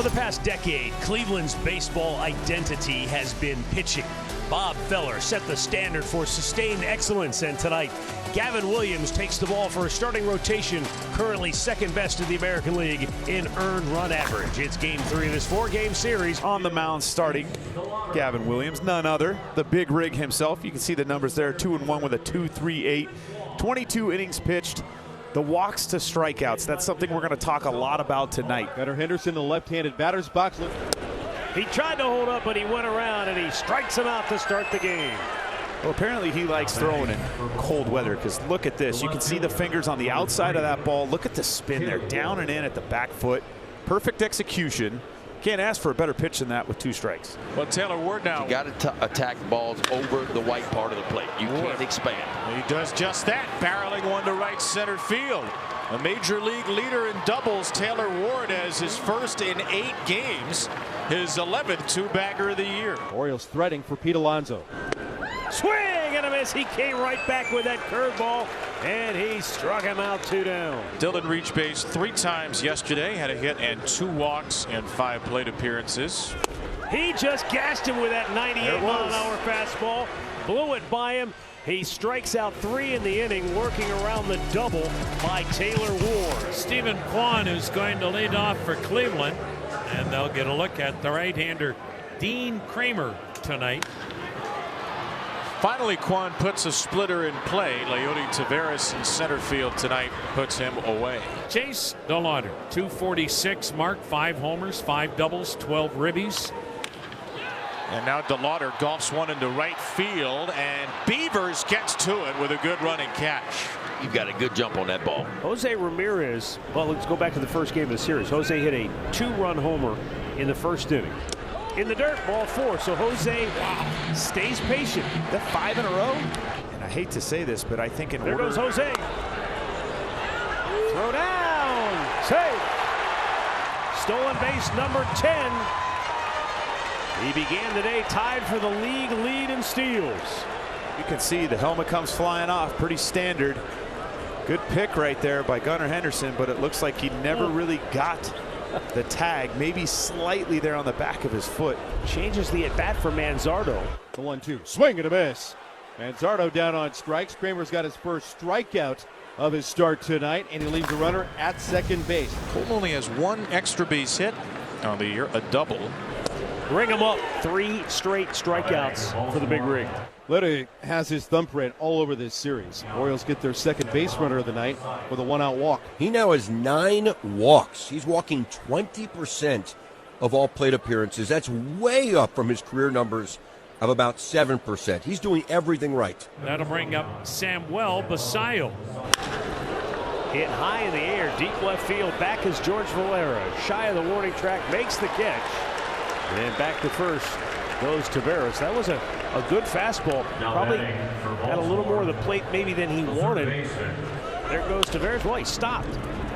For the past decade, Cleveland's baseball identity has been pitching. Bob Feller set the standard for sustained excellence, and tonight, Gavin Williams takes the ball for a starting rotation, currently second best in the American League in earned run average. It's game 3 of this 4-game series. On the mound starting Gavin Williams, none other, the big rig himself. You can see the numbers there, 2-1 with a 2.38, 22 innings pitched. The walks to strikeouts, that's something we're going to talk a lot about tonight. Gunnar Henderson, the left-handed batter's box. He tried to hold up, but he went around, and he strikes him out to start the game. Well, apparently he likes throwing in cold weather, because look at this. You can see the fingers on the outside of that ball. Look at the spin there, down and in at the back foot. Perfect execution. Can't ask for a better pitch than that with 2 strikes. Well, Taylor Ward now. You got to attack balls over the white part of the plate. You can't expand. He does just that, barreling one to right center field. A major league leader in doubles, Taylor Ward has his first in 8 games, his 11th 2-bagger of the year. Orioles threading for Pete Alonso. Swing and a miss. He came right back with that curveball, and he struck him out 2 down. Dillon reached base 3 times yesterday, had a hit and 2 walks and 5 plate appearances. He just gassed him with that 98-mile-an-hour fastball, blew it by him. He strikes out 3 in the inning, working around the double by Taylor Ward. Stephen Kwan is going to lead off for Cleveland, and they'll get a look at the right-hander Dean Kramer tonight. Finally, Kwan puts a splitter in play. Leody Taveras in center field tonight puts him away. Chase DeLauder, 246 mark, 5 homers, 5 doubles, 12 ribbies. And now DeLauder golfs one into right field, and Beavers gets to it with a good running catch. You've got a good jump on that ball. Jose Ramirez, well, let's go back to the first game of the series. Jose hit a 2-run homer in the first inning. In the dirt, ball 4. So Jose stays patient. That 5 in a row? And I hate to say this, but I think in there order... goes Jose. Throw down. Save. Stolen base number 10. He began the day tied for the league lead in steals. You can see the helmet comes flying off. Pretty standard. Good pick right there by Gunnar Henderson, but it looks like he never really got the tag, maybe slightly there on the back of his foot. Changes the at-bat for Manzardo. The 1-2. Swing and a miss. Manzardo down on strikes. Kramer's got his first strikeout of his start tonight, and he leaves the runner at second base. Cole only has 1 extra base hit on the year, a double. Ring him up. 3 straight strikeouts for the big rig. Leody has his thumbprint all over this series. Orioles get their second base runner of the night with a 1-out walk. He now has 9 walks. He's walking 20% of all plate appearances. That's way up from his career numbers of about 7%. He's doing everything right. That'll bring up Samuel Basayo. Hit high in the air, deep left field. Back is George Valera. Shy of the warning track, makes the catch. And back to first goes Taveras. That was a good fastball. Probably had a little more of the plate maybe than he wanted. There goes Taveras. Well, he stopped.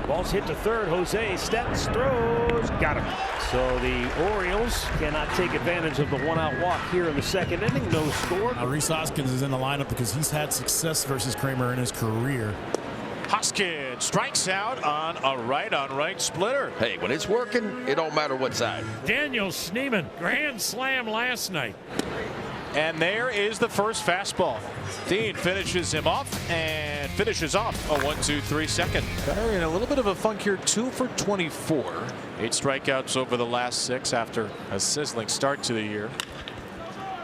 Ball's hit to third. Jose steps, throws, got him. So the Orioles cannot take advantage of the 1-out walk here in the second inning. No score. Rhys Hoskins is in the lineup because he's had success versus Kramer in his career. Hoskins strikes out on a right-on-right splitter. Hey, when it's working, it don't matter what side. Daniel Schneemann, grand slam last night. And there is the first fastball. Dean finishes him off and finishes off a 1-2-3 second. Gunnar in a little bit of a funk here, 2 for 24. 8 strikeouts over the last 6 after a sizzling start to the year.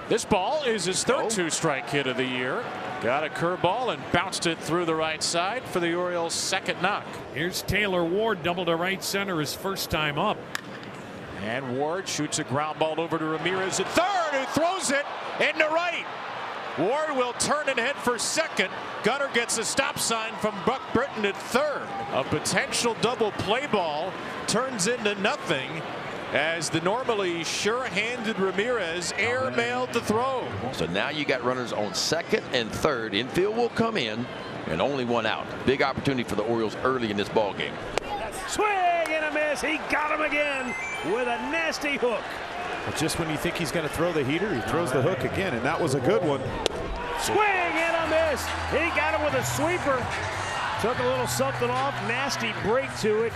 This ball is his third 2-strike hit of the year. Got a curveball and bounced it through the right side for the Orioles' second knock. Here's Taylor Ward, double to right center his first time up. And Ward shoots a ground ball over to Ramirez at third, who throws it into right. Ward will turn and head for second. Gunnar gets a stop sign from Buck Britton at third. A potential double play ball turns into nothing as the normally sure-handed Ramirez airmailed the throw. So now you got runners on second and third. Infield will come in, and only 1 out. Big opportunity for the Orioles early in this ball game. Swing and a miss. He got him again with a nasty hook. But just when you think he's going to throw the heater, he throws the hook again, and that was a good one. Swing and a miss. He got him with a sweeper. Took a little something off. Nasty break to it.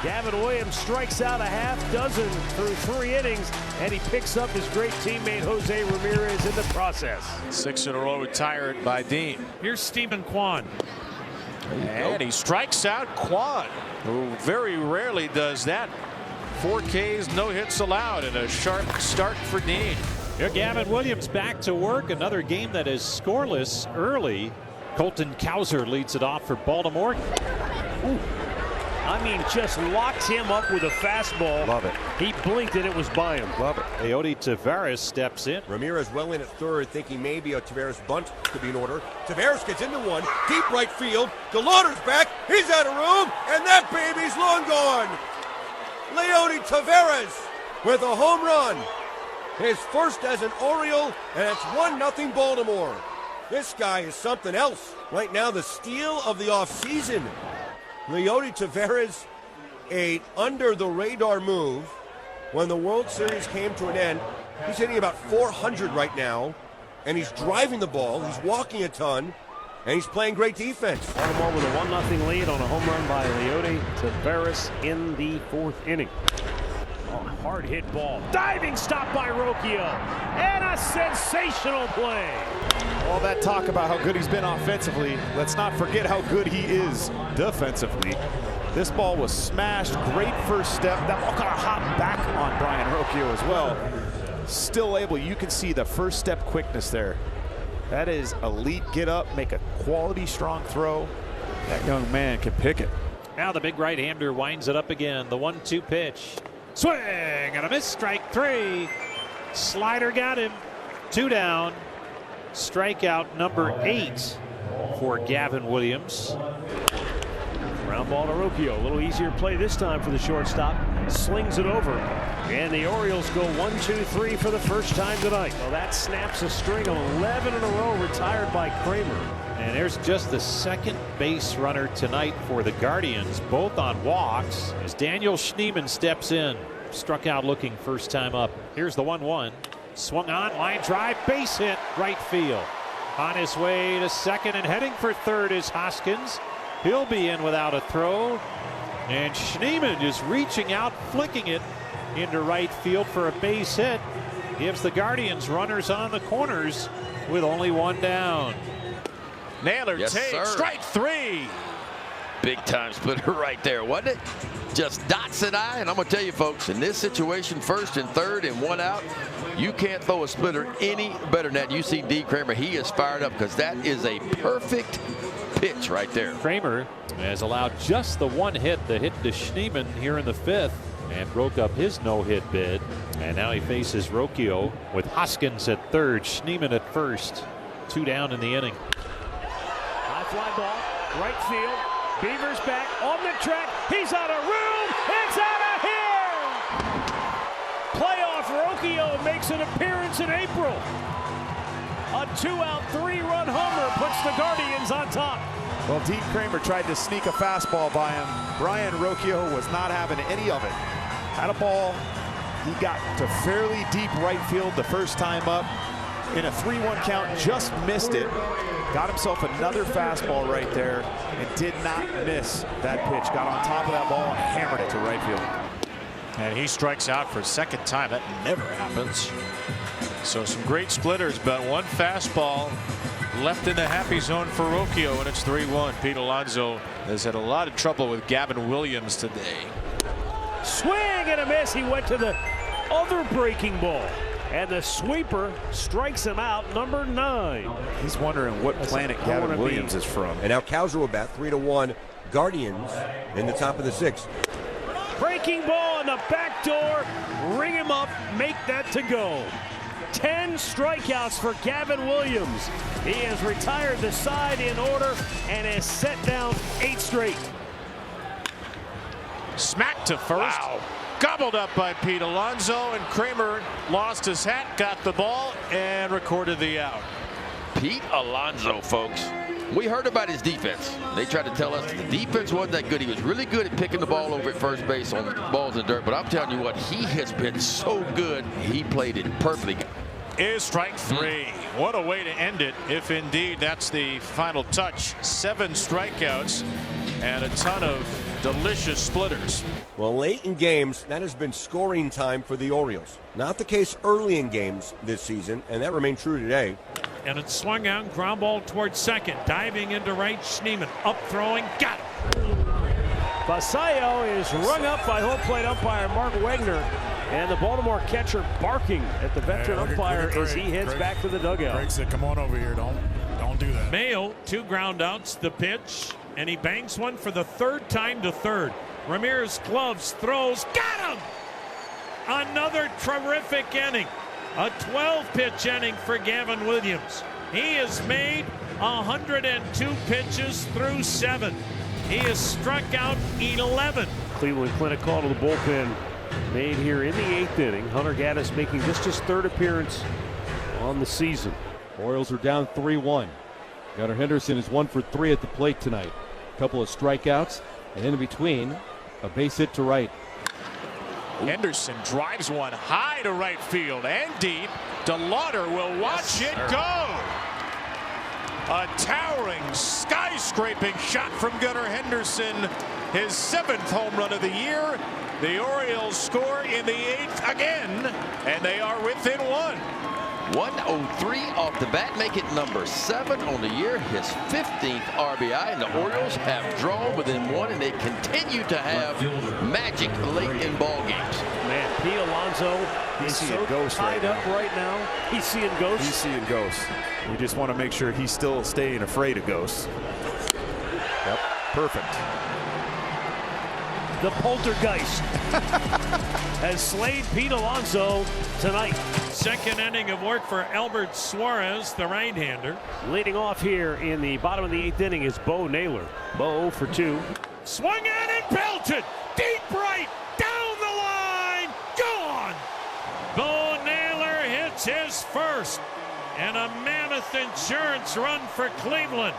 Gavin Williams strikes out a half dozen through 3 innings, and he picks up his great teammate Jose Ramirez in the process. 6 in a row retired by Dean. Here's Stephen Kwan. And he strikes out Kwan, who very rarely does that. 4 Ks, no hits allowed, and a sharp start for Dean. Here, Gavin Williams back to work. Another game that is scoreless early. Colton Cowser leads it off for Baltimore. Ooh. I mean, just locks him up with a fastball. Love it. He blinked and it was by him. Love it. Leody Taveras steps in. Ramirez well in at third, thinking maybe a Taveras bunt could be in order. Taveras gets into one, deep right field. DeLauder's back, he's out of room, and that baby's long gone. Leody Taveras with a home run. His first as an Oriole, and it's 1-0 Baltimore. This guy is something else. Right now, the steal of the offseason. Leody Taveras, a under-the-radar move. When the World Series came to an end, he's hitting about 400 right now, and he's driving the ball, he's walking a ton, and he's playing great defense. Baltimore with a 1-0 lead on a home run by Leody Taveras in the 4th inning. Oh, hard hit ball. Diving stop by Rocchio. And a sensational play. All that talk about how good he's been offensively, let's not forget how good he is defensively. This ball was smashed. Great first step. That ball kind of hopped back on Brian Rocchio as well. Still able, you can see the first step quickness there. That is elite get up, make a quality strong throw. That young man can pick it. Now the big right-hander winds it up again. The 1-2 pitch. Swing and a miss. Strike 3. Slider got him. 2 down. Strikeout number 8 for Gavin Williams. Ground ball to Rocchio. A little easier play this time for the shortstop. Slings it over. And the Orioles go 1-2-3 for the first time tonight. Well, that snaps a string of 11 in a row retired by Kramer. And there's just the second base runner tonight for the Guardians, both on walks, as Daniel Schneemann steps in. Struck out looking first time up. Here's the 1-1. Swung on, line drive, base hit, right field. On his way to second and heading for third is Hoskins. He'll be in without a throw. And Schneemann is reaching out, flicking it into right field for a base hit. Gives the Guardians runners on the corners with only 1 down. Naylor Yes, takes sir. strike 3. Big time splitter right there, wasn't it? Just dots and I, and I'm going to tell you folks, in this situation, first and third and 1 out, you can't throw a splitter any better than that. You see D. Kramer, he is fired up because that is a perfect pitch right there. Kramer has allowed just the 1 hit, the hit to Schneemann here in the 5th, and broke up his no-hit bid. And now he faces Rocchio with Hoskins at third, Schneemann at first. 2 down in the inning. High fly ball, right field. Beaver's back on the track. He's out of room. It's out of here. Playoff Rocchio makes an appearance in April. A 2-out, 3-run homer puts the Guardians on top. Well, Dean Kramer tried to sneak a fastball by him. Brian Rocchio was not having any of it. Had a ball. He got to fairly deep right field the first time up. In a 3-1 count, just missed it. Got himself another fastball right there and did not miss that pitch. Got on top of that ball and hammered it to right field. And he strikes out for a second time. That never happens. So some great splitters, but 1 fastball left in the happy zone for Rocchio, and it's 3-1. Pete Alonso has had a lot of trouble with Gavin Williams today. Swing and a miss. He went to the other breaking ball. And the sweeper strikes him out, number 9. He's wondering what planet Gavin Williams is from. And now Cowser will bat 3-1. Guardians in the top of the 6th. Breaking ball on the back door. Ring him up. Make that to go. 10 strikeouts for Gavin Williams. He has retired the side in order and has set down 8 straight. Smacked to first. Wow. Gobbled up by Pete Alonso, and Kramer lost his hat, got the ball, and recorded the out. Pete Alonso, folks. We heard about his defense. They tried to tell us the defense wasn't that good. He was really good at picking the ball over at first base on balls in dirt. But I'm telling you what, he has been so good. He played it perfectly. Is strike 3. What a way to end it, if indeed that's the final touch. 7 strikeouts and a ton of delicious splitters. Well, late in games, that has been scoring time for the Orioles. Not the case early in games this season, and that remained true today. And it's swung out, ground ball towards second. Diving into right, Schneemann up throwing, got it. Basayo is rung up by home plate umpire Mark Wegner. And the Baltimore catcher barking at the veteran umpire as he heads back to the dugout. Craig said, come on over here. Don't do that. Mayo, 2 ground outs, the pitch, and he banks one for the 3rd time to third. Ramirez gloves, throws, got him! Another terrific inning. A 12-pitch inning for Gavin Williams. He has made 102 pitches through 7. He has struck out 11. Cleveland Clinic call to the bullpen made here in the 8th inning. Hunter Gaddis making just his 3rd appearance on the season. Orioles are down 3-1. Gunnar Henderson is 1 for 3 at the plate tonight. A couple of strikeouts, and in between, a base hit to right. Henderson drives one high to right field and deep. DeLauder will watch it go. A towering, skyscraping shot from Gunnar Henderson. His 7th home run of the year. The Orioles score in the 8th again, and they are within 1. 103 off the bat, make it number 7 on the year, his 15th RBI, and the Orioles have drawn within 1, and they continue to have magic late in ball games. Man, Pete Alonso is so tied up right now. He's seeing ghosts. He's seeing ghosts. We just want to make sure he's still staying afraid of ghosts. Yep, perfect. The poltergeist has slain Pete Alonso tonight. 2nd inning of work for Albert Suarez, the right-hander. Leading off here in the bottom of the 8th inning is Bo Naylor. Bo 0 for 2. Swung at and belted. Deep right. Down the line. Gone. Bo Naylor hits his first. And a mammoth insurance run for Cleveland.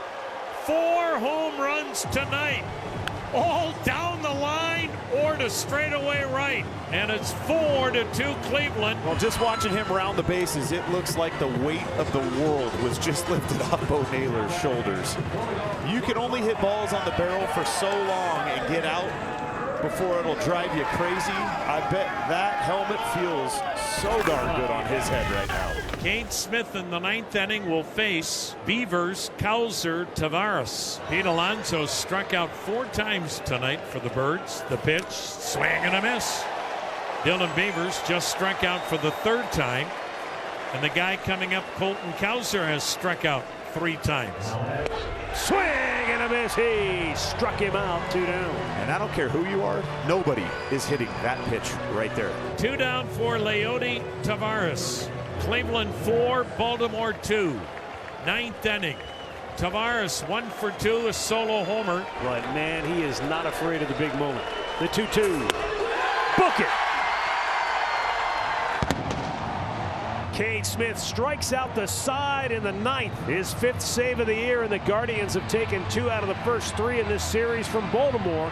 4 home runs tonight. All down the line or to straightaway right. And it's 4-2 Cleveland. Well, just watching him round the bases, it looks like the weight of the world was just lifted off Bo Naylor's shoulders. You can only hit balls on the barrel for so long and get out before it'll drive you crazy. I bet that helmet feels so darn good on his head right now. Kane Smith in the 9th inning will face Beavers, Cowser, Tavares. Pete Alonso struck out 4 times tonight for the Birds. The pitch, swing and a miss. Dylan Beavers just struck out for the 3rd time. And the guy coming up, Colton Cowser, has struck out 3 times. Swing and a miss. He struck him out. 2 down. And I don't care who you are, nobody is hitting that pitch right there. 2 down for Leody Tavares. Cleveland 4, Baltimore 2. 9th inning. Tavares 1 for 2, a solo homer. But man, he is not afraid of the big moment. The 2-2. Book it. Kane Smith strikes out the side in the 9th. His 5th save of the year, and the Guardians have taken 2 out of the first 3 in this series from Baltimore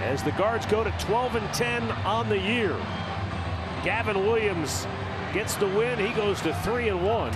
as the Guards go to 12-10 on the year. Gavin Williams gets the win. He goes to 3-1.